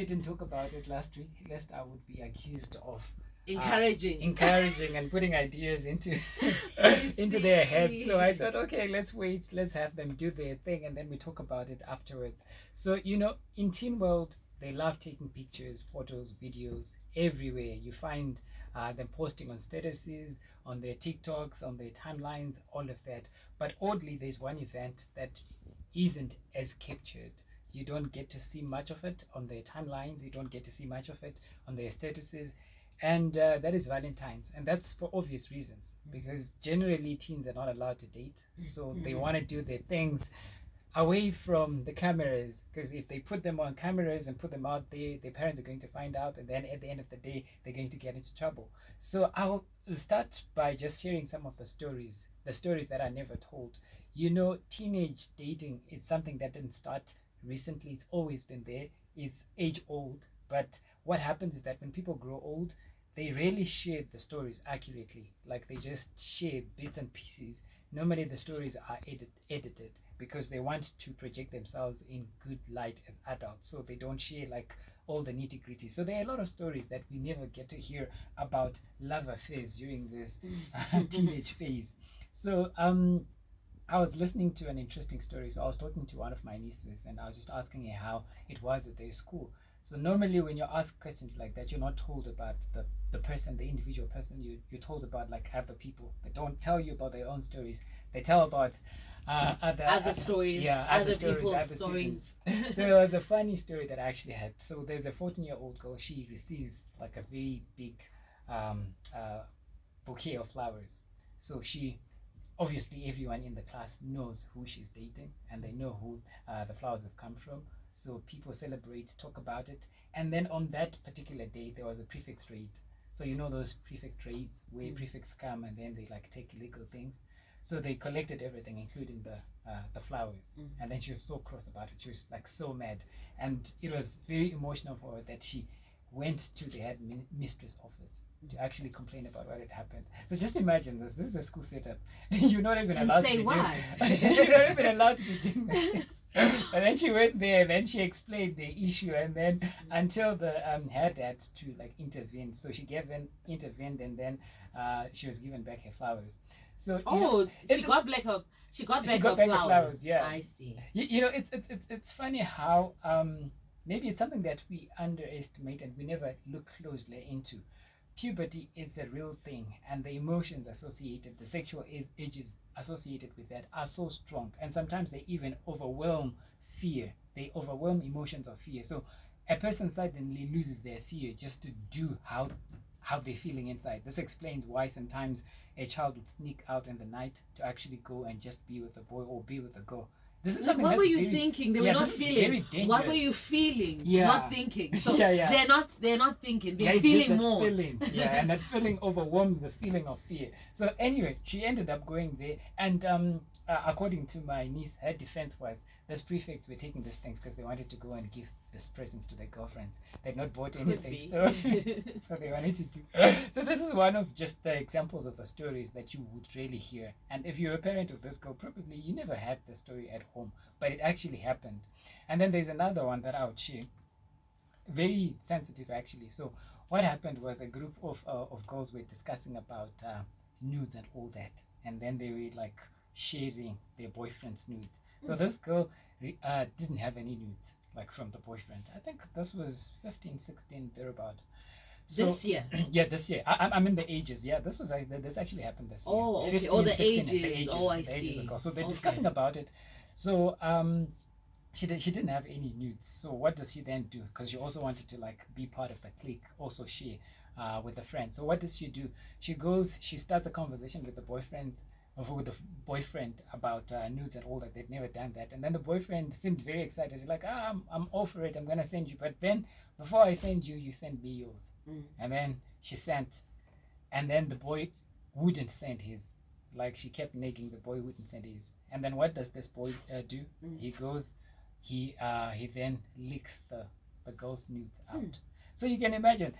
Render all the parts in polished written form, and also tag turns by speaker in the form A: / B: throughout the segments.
A: didn't talk about it last week, lest I would be accused of
B: encouraging
A: and putting ideas into into
B: see.
A: their heads. So I thought, okay, let's wait, let's have them do their thing, and then we talk about it afterwards. So in Teen World, they love taking pictures, photos, videos everywhere. You find them posting on statuses, on their TikToks, on their timelines, all of that. But oddly, there's one event that isn't as captured. You don't get to see much of it on their timelines. You don't get to see much of it on their statuses. And that is Valentine's. And that's for obvious reasons, because generally teens are not allowed to date. So they want to do their things away from the cameras, because if they put them on cameras and put them out there, their parents are going to find out, and then at the end of the day they're going to get into trouble. So I'll start by just sharing some of the stories that are never told. Teenage dating is something that didn't start recently. It's always been there. It's age old. But what happens is that when people grow old, they rarely share the stories accurately. Like, they just share bits and pieces. Normally the stories are edited because they want to project themselves in good light as adults, so they don't share like all the nitty gritty. So there are a lot of stories that we never get to hear about love affairs during this teenage phase. So I was listening to an interesting story. So I was talking to one of my nieces, and I was just asking her how it was at their school. So normally when you ask questions like that, you're not told about the person, the individual person. You're told about like other people. They don't tell you about their own stories. They tell about
B: other stories,
A: yeah,
B: other
A: stories,
B: people's
A: other
B: stories.
A: students. So there was a funny story that I actually had. So there's a 14-year-old girl. She receives like a very big um, uh, bouquet of flowers. So she obviously, everyone in the class knows who she's dating, and they know who the flowers have come from. So people celebrate, talk about it. And then on that particular day, there was a prefix raid. So those prefix raids where prefects come and then they like take illegal things. So they collected everything, including the flowers. And then she was so cross about it. She was like so mad, and it was very emotional for her that she went to the head mistress office to actually complain about what had happened. So just imagine this. This is a school setup. You're not even allowed to be doing you're not even allowed to be doing this. And then she went there, and then she explained the issue, and then until the head had to like intervene. So she intervened, and then she was given back her flowers. So
B: she got back her flowers.
A: Yeah,
B: I see.
A: It's funny how maybe it's something that we underestimate and we never look closely into. Puberty is a real thing, and the emotions associated, the sexual ages associated with that are so strong, and sometimes they even overwhelm fear. They overwhelm emotions of fear. So a person suddenly loses their fear just to do how they're feeling inside. This explains why sometimes a child would sneak out in the night to actually go and just be with a boy or be with a girl. This is something
B: what
A: that's
B: were you
A: very,
B: thinking? They
A: yeah,
B: were not
A: this is
B: feeling.
A: very dangerous.
B: What were you feeling?
A: Yeah.
B: Not thinking. So
A: Yeah.
B: they're not thinking. They're
A: Yeah,
B: feeling
A: just that
B: more.
A: feeling. Yeah, and that feeling overwhelms the feeling of fear. So anyway, she ended up going there, and according to my niece, her defense was these prefects were taking these things because they wanted to go and give these presents to their girlfriends. They'd not bought anything, so so they wanted to do. So this is one of just the examples of the stories that you would really hear. And if you're a parent of this girl, probably you never had the story at home, but it actually happened. And then there's another one that I would share, very sensitive actually. So what happened was a group of girls were discussing about nudes and all that, and then they were like sharing their boyfriend's nudes. So this girl didn't have any nudes like from the boyfriend. I think this was 15, 16 thereabout. So,
B: this year.
A: Yeah, this year. I'm in the ages. Yeah, this actually happened this year.
B: Oh, okay.
A: 15,
B: The
A: 16,
B: ages.
A: the ages.
B: Oh, I
A: the ages
B: see.
A: ago. So they're discussing about it. So she didn't have any nudes. So what does she then do? Because she also wanted to like be part of the clique, also share with a friend. So what does she do? She starts a conversation with the boyfriend about nudes and all that. They'd never done that, and then the boyfriend seemed very excited. He's like, I'm all for it. I'm gonna send you, but then before I send you, you send me yours. And then she sent, and then the boy wouldn't send his. Like, she kept nagging the boy wouldn't send his. And then what does this boy do? He goes, he then leaks the girl's nudes out. So you can imagine,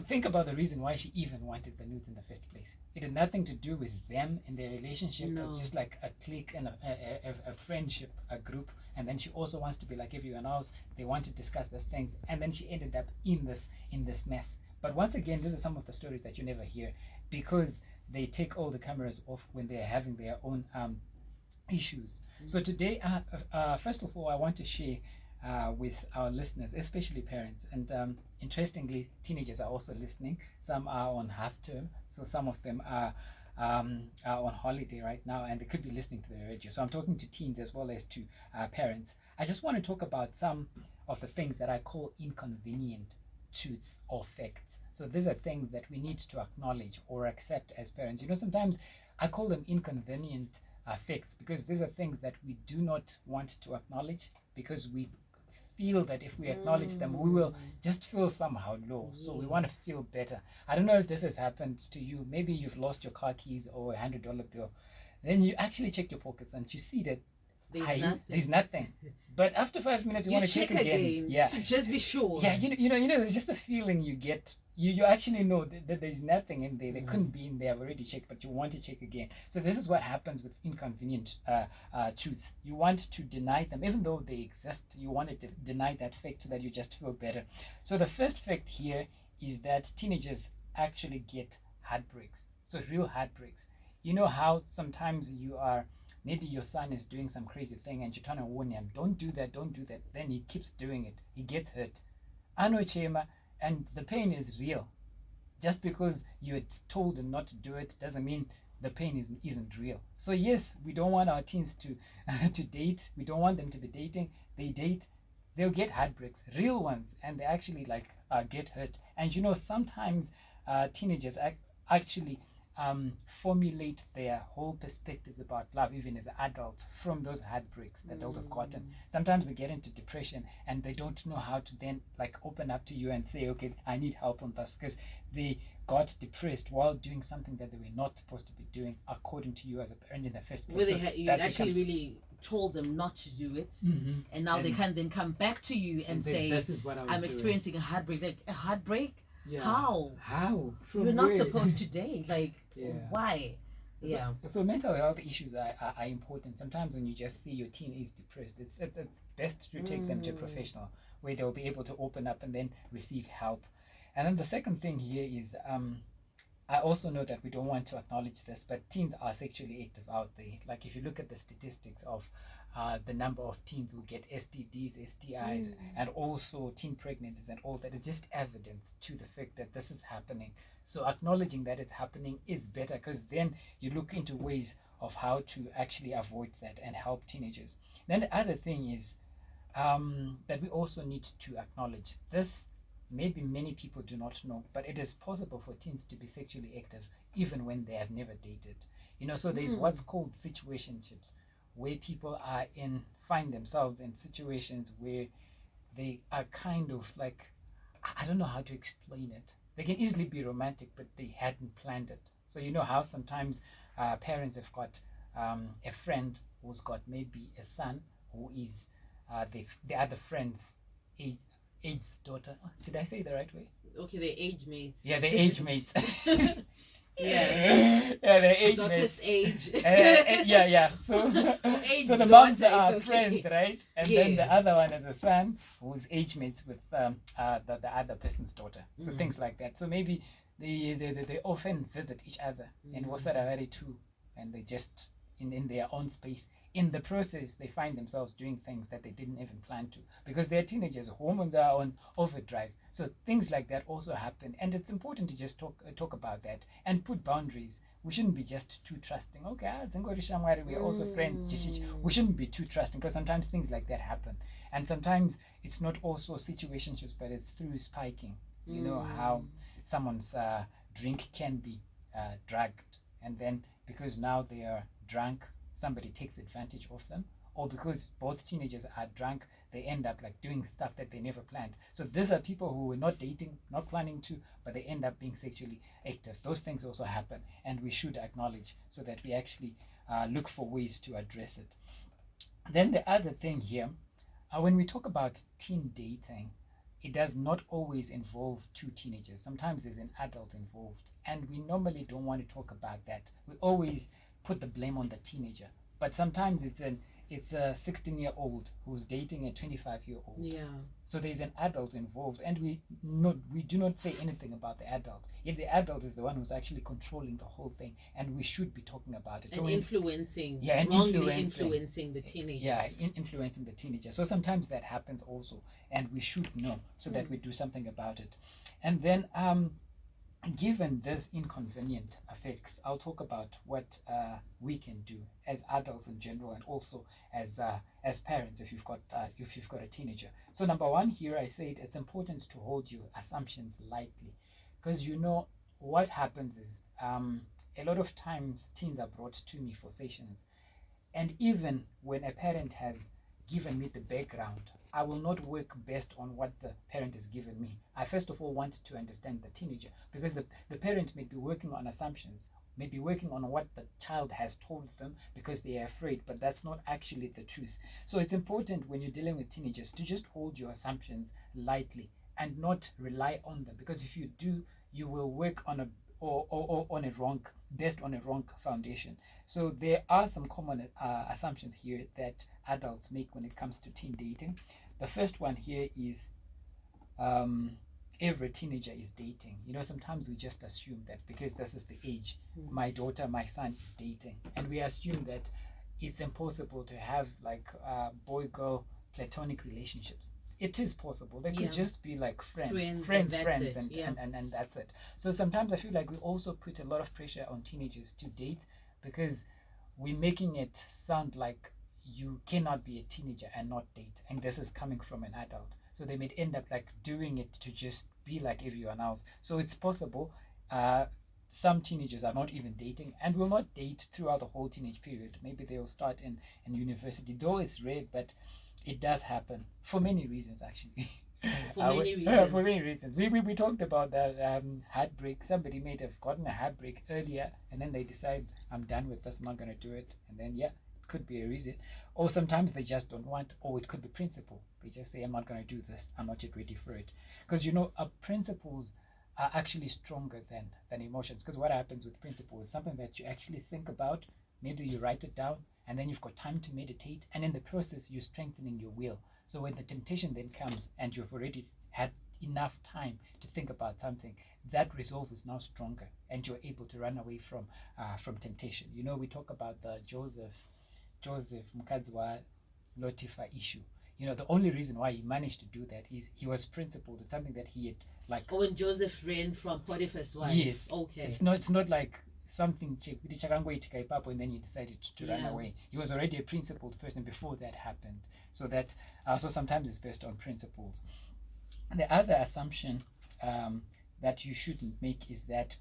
A: think about the reason why she even wanted the nudes in the first place. It had nothing to do with them and their relationship.
B: No.
A: It's just like a clique and a friendship, a group. And then she also wants to be like everyone else. They want to discuss these things, and then she ended up in this mess. But once again, these are some of the stories that you never hear, because they take all the cameras off when they're having their own issues. So today, first of all, I want to share with our listeners, especially parents. And interestingly, teenagers are also listening. Some are on half term, so some of them are on holiday right now, and they could be listening to the radio. So I'm talking to teens as well as to parents. I just want to talk about some of the things that I call inconvenient truths or facts. So these are things that we need to acknowledge or accept as parents. Sometimes I call them inconvenient facts, because these are things that we do not want to acknowledge, because we feel that if we acknowledge them, we will just feel somehow low. So we want to feel better. I don't know if this has happened to you. Maybe you've lost your car keys or $100 bill. Then you actually check your pockets and you see that there's nothing. But after 5 minutes, you want to check again. Yeah.
B: To just be sure.
A: Yeah, there's just a feeling you get. You actually know that there's nothing in there. They couldn't be in there. I've already checked, but you want to check again. So this is what happens with inconvenient truths. You want to deny them, even though they exist. You want to deny that fact so that you just feel better. So the first fact here is that teenagers actually get heartbreaks. So real heartbreaks. You know how sometimes maybe your son is doing some crazy thing and you're trying to warn him, don't do that. Then he keeps doing it. He gets hurt. Ano chema. And the pain is real. Just because you had told them not to do it doesn't mean the pain isn't real. So yes, we don't want our teens to to date. We don't want them to be dating. They date, they'll get heartbreaks, real ones, and they actually get hurt. And sometimes teenagers actually formulate their whole perspectives about love, even as adults, from those heartbreaks that they'll have gotten. Sometimes they get into depression and they don't know how to then open up to you and say, okay, I need help on this, because they got depressed while doing something that they were not supposed to be doing, according to you as a parent in the first place.
B: Where you actually really told them not to do it, and now they can then come back to you and say,
A: this is what I'm
B: experiencing a heartbreak. Like, a heartbreak?
A: Yeah.
B: How? You're not supposed to date. Why?
A: So mental health issues are important. Sometimes when you just see your teen is depressed, it's best to take them to a professional, where they'll be able to open up and then receive help. And then the second thing here is I also know that we don't want to acknowledge this, but teens are sexually active out there. Like, if you look at the statistics of the number of teens who get STDs, STIs, and also teen pregnancies and all that, is just evidence to the fact that this is happening. So acknowledging that it's happening is better, because then you look into ways of how to actually avoid that and help teenagers. Then the other thing is that we also need to acknowledge this. Maybe many people do not know, but it is possible for teens to be sexually active even when they have never dated. So there's what's called situationships, where people find themselves in situations where they are kind of like, I don't know how to explain it. They can easily be romantic, but they hadn't planned it. So you know how sometimes parents have got a friend who's got maybe a son who is the other friend's age's daughter. Oh, did I say it the right way?
B: Okay, they're age mates.
A: Yeah, they're age mates.
B: Yeah,
A: they're age
B: daughter's
A: mates.
B: age.
A: Yeah. So the moms are friends, right? And then the other one is a son who's age mates with the other person's daughter. So things like that. So maybe they often visit each other in Wasaravari too, and they just in their own space. In the process, they find themselves doing things that they didn't even plan to, because they're teenagers. Hormones are on overdrive. So things like that also happen. And it's important to just talk about that and put boundaries. We shouldn't be just too trusting. Okay, we're also friends. We shouldn't be too trusting, because sometimes things like that happen. And sometimes it's not also situationships, but it's through spiking. You know how someone's drink can be drugged, and then because now they are drunk, somebody takes advantage of them, or because both teenagers are drunk, they end up doing stuff that they never planned. So these are people who were not dating, not planning to, but they end up being sexually active. Those things also happen, and we should acknowledge, so that we actually look for ways to address it. Then the other thing here, when we talk about teen dating, it does not always involve two teenagers. Sometimes there's an adult involved, and we normally don't want to talk about that. We always put the blame on the teenager, but sometimes it's a 16-year-old who's dating a 25-year-old.
B: Yeah.
A: So there's an adult involved, and we do not say anything about the adult. Yet the adult is the one who's actually controlling the whole thing, and we should be talking about it.
B: And
A: so
B: influencing,
A: and
B: wrongly influencing the teenager.
A: Yeah, influencing the teenager. So sometimes that happens also, and we should know so that we do something about it. And then given this inconvenient effects, I'll talk about what we can do as adults in general, and also as parents if you've got a teenager. So number one here, I said it's important to hold your assumptions lightly, because what happens is a lot of times teens are brought to me for sessions, and even when a parent has given me the background, I will not work based on what the parent has given me. I first of all want to understand the teenager, because the parent may be working on assumptions, may be working on what the child has told them because they are afraid, but that's not actually the truth. So it's important when you're dealing with teenagers to just hold your assumptions lightly and not rely on them, because if you do, you will work on a based on a wrong foundation. So there are some common assumptions here that adults make when it comes to teen dating. The first one here is every teenager is dating. Sometimes we just assume that because this is the age, my daughter, my son is dating, and we assume that it's impossible to have like boy-girl platonic relationships. It is possible. They could just be like friends, and that's it. So sometimes I feel like we also put a lot of pressure on teenagers to date, because we're making it sound like you cannot be a teenager and not date, and this is coming from an adult. So they may end up like doing it to just be like everyone else. So it's possible some teenagers are not even dating and will not date throughout the whole teenage period. Maybe they will start in university, though it's rare, but it does happen for many reasons actually. For many reasons. We talked about that heartbreak. Somebody may have gotten a heartbreak earlier, and then they decide, I'm done with this, I'm not going to do it, and then it could be a reason. Or sometimes they just don't want, or it could be principle. They just say, I'm not going to do this, I'm not yet ready for it. Because principles are actually stronger than emotions. Because what happens with principles is something that you actually think about, maybe you write it down, and then you've got time to meditate, and in the process you're strengthening your will. So when the temptation then comes and you've already had enough time to think about something, that resolve is now stronger, and you're able to run away from temptation. We talk about the Joseph Tafadzwa Lotifa issue. The only reason why he managed to do that is he was principled. It's something that he had like.
B: When Joseph ran from Potiphar's wife.
A: Yes.
B: Okay.
A: It's not like something and then he decided to run away. He was already a principled person before that happened. So that so sometimes it's based on principles. And the other assumption that you shouldn't make is that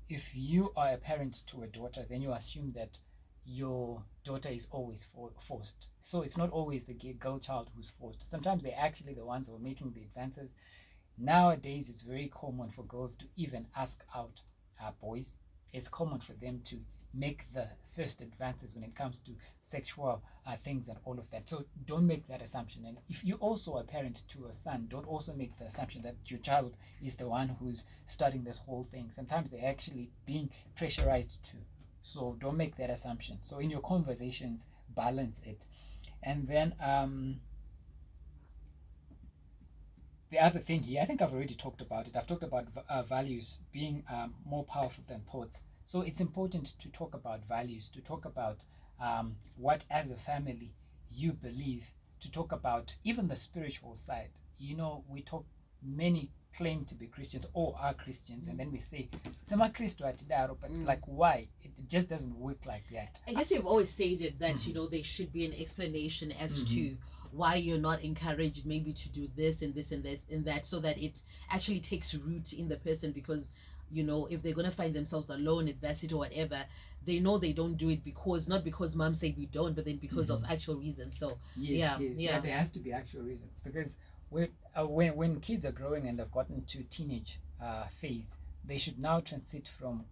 A: if you are a parent to a daughter, then you assume that your daughter is always forced. So it's not always the girl child who's forced. Sometimes they're actually the ones who are making the advances. Nowadays, it's very common for girls to even ask out boys. It's common for them to make the first advances when it comes to sexual things and all of that. So don't make that assumption. And if you also are a parent to a son, don't also make the assumption that your child is the one who's starting this whole thing. Sometimes they're actually being pressurized to. So don't make that assumption. So in your conversations, balance it. And then the other thing here, I think I've already talked about it. I've talked about values being more powerful than thoughts. So it's important to talk about values, to talk about what as a family you believe, to talk about even the spiritual side. We talk, many claim to be Christians or are Christians, and then we say, Sema Christo atidaro, but like why? It just doesn't work like that.
B: I guess you've always stated that, there should be an explanation as to why you're not encouraged maybe to do this and this and this and that, so that it actually takes root in the person, because if they're going to find themselves alone at varsity or whatever, they know they don't do it not because mom said we don't, but then because of actual reasons. So
A: yes, there has to be actual reasons, because when kids are growing and they've gotten to teenage phase, they should now transit from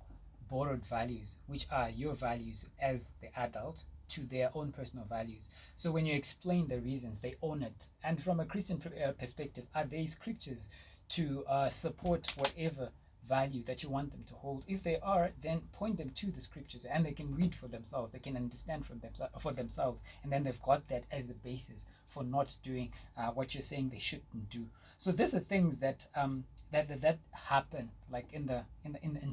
A: borrowed values, which are your values as the adult, to their own personal values. So when you explain the reasons, they own it. And from a Christian perspective, are there scriptures to support whatever value that you want them to hold? If they are, then point them to the scriptures and they can read for themselves, they can understand for themselves, and then they've got that as a basis for not doing what you're saying they shouldn't do. So these are things that that happen, like in the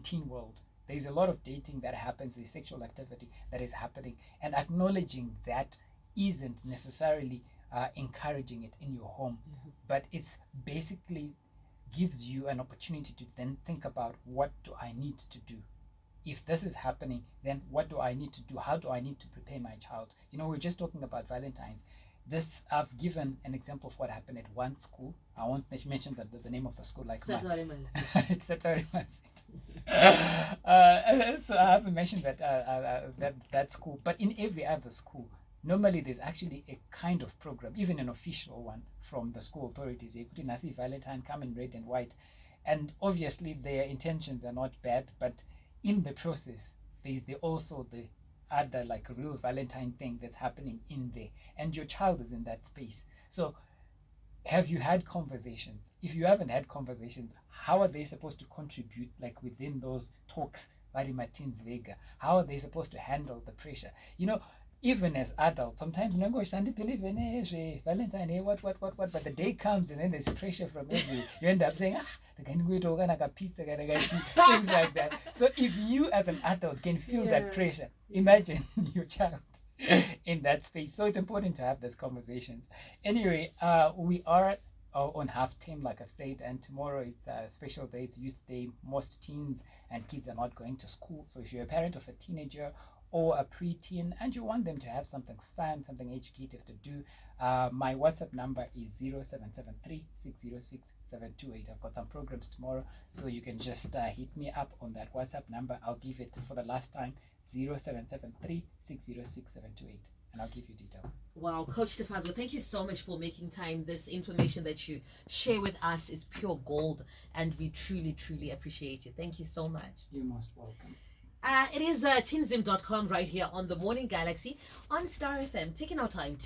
A: teen world. There's a lot of dating that happens, there's sexual activity that is happening, and acknowledging that isn't necessarily encouraging it in your home, but it's basically gives you an opportunity to then think about, what do I need to do? If this is happening, then what do I need to do? How do I need to prepare my child? We're just talking about Valentine's. This, I've given an example of what happened at one school. I won't mention the name of the school, like it's so I haven't mentioned that school, but in every other school, normally there's actually a kind of program, even an official one from the school authorities. They could see Valentine come in red and white, and obviously their intentions are not bad, but in the process, there's also the other, like, real Valentine thing that's happening in there, and your child is in that space. So have you had conversations? If you haven't had conversations, how are they supposed to contribute, like, within those talks? How are they supposed to handle the pressure? Even as adults, sometimes believe in Valentine, what, but the day comes and then there's pressure from everywhere. You end up saying, pizza, things like that. So if you as an adult can feel that pressure, imagine your child in that space. So it's important to have those conversations. Anyway, we are on half term, like I said, and tomorrow it's a special day, it's Youth Day. Most teens and kids are not going to school. So if you're a parent of a teenager or a preteen and you want them to have something fun, something educative to do, my WhatsApp number is 0773 606 728. I've got some programs tomorrow, so you can just hit me up on that WhatsApp number. I'll give it for the last time, 0773 606 728, and I'll give you details.
B: Wow, Coach Tafadzwa, thank you so much for making time. This information that you share with us is pure gold, and we truly, truly appreciate it. Thank you so much.
A: You're most welcome.
B: It is teenzim.com right here on the Morning Galaxy on Star FM, taking our time to